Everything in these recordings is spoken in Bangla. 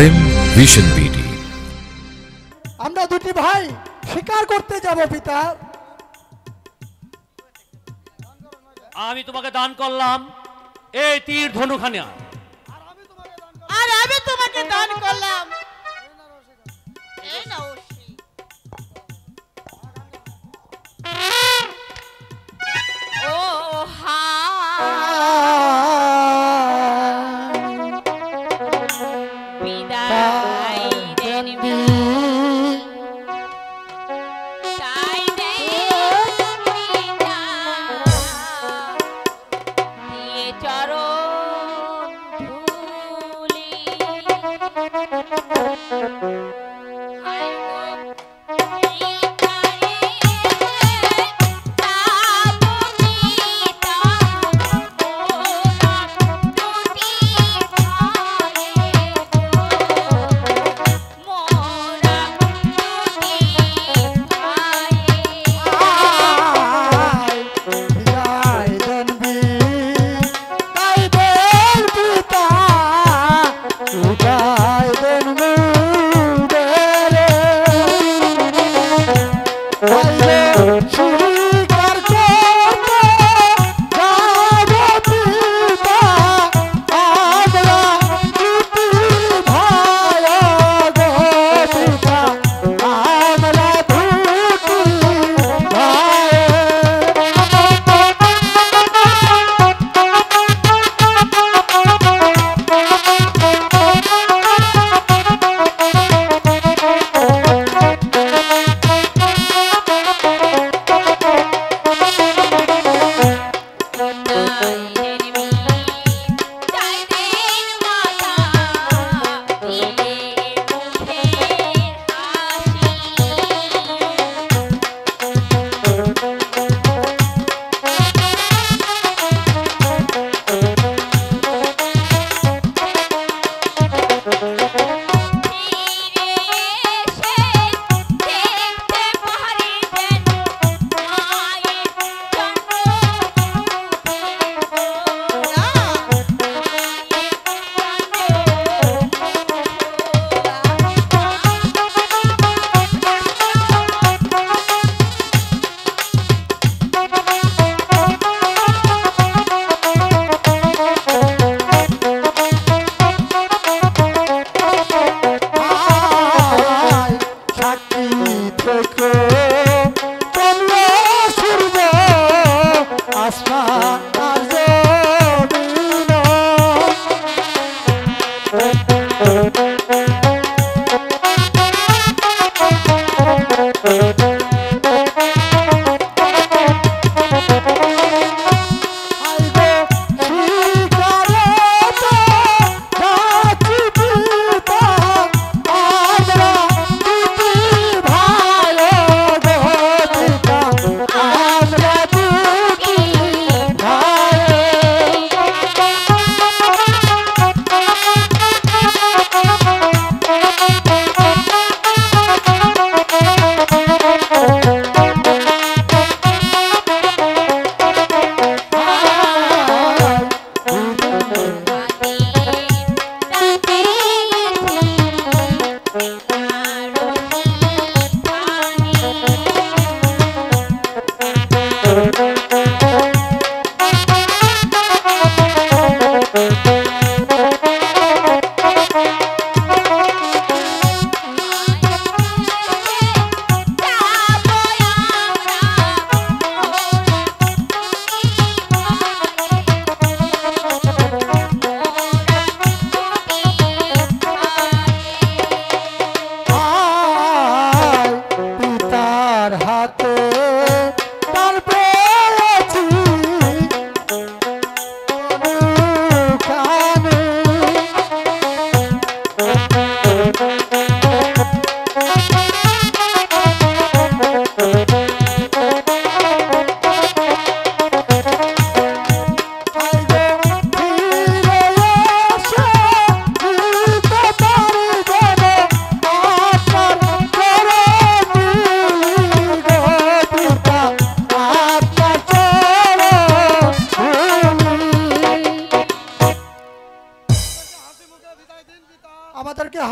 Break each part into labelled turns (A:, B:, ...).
A: RM vision BD.
B: আমরা দুটি ভাই শিকার করতে যাব পিতা।
C: আমি তোমাকে দান করলাম এই তীর ধনুখানা,
D: আর আমি তোমাকে দান করলাম এই নাও রশি। ও হা বিদায় দেন তাই দেন দিয়ে চরণ ধুলি। হায় গো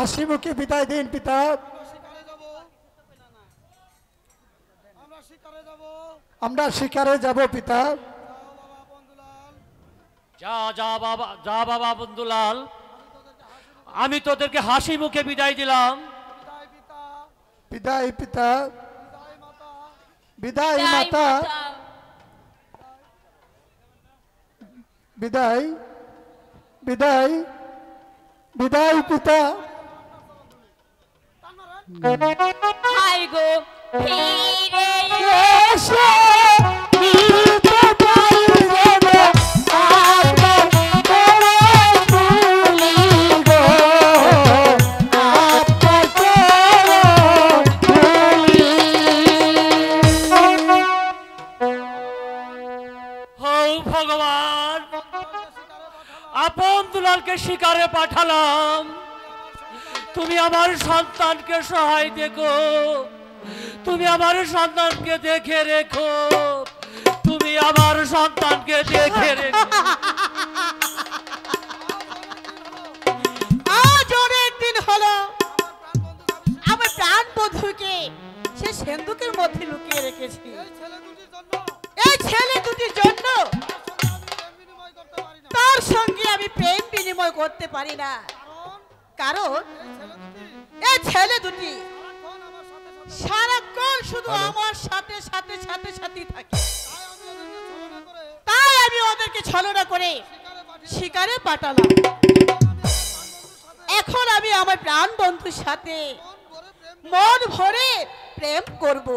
B: হাসি মুখে বিদায় দিন পিতা। আমরা শিকারে যাব পিতা।
C: যা যা বাবা, যা বাবা বন্ধুলাল, আমি তোদেরকে হাসি মুখে বিদায় দিলাম।
B: বিদায় পিতা, বিদায়
D: জয়
B: মাতা,
D: মাতা।
B: বিদায় বিদায় বিদায় পিতা।
D: হাই গো ফিরে
B: এসো নিতে পারবে না আপনার করে তুলি গো, আপনার করে তুলি।
C: হৌ ভগবান, আপন দুলালকে শিকারে পাঠালাম, তুমি আমার সন্তানকে সহায় দেখো, তুমি আমার সন্তানকে দেখে রেখো, তুমি আমার সন্তানকে দেখে রেখো।
A: আজ অনেক দিন হলো আমার প্রাণ বন্ধুকে সে সিন্ধুকের মধ্যে লুকিয়ে রেখেছি। এই ছেলে দুটির জন্য তার সঙ্গে আমি প্রেম বিনিময় করতে পারি না, কারণ এই ছেলে দুটি সারাক্ষণ শুধু আমার সাথে সাথে সাথে সাথেই থাকে। তাই আমি ওদেরকে ছলনা করে শিকারে পাঠালাম। এখন আমি আমার প্রাণ বন্ধুর সাথে মন ভরে প্রেম করব।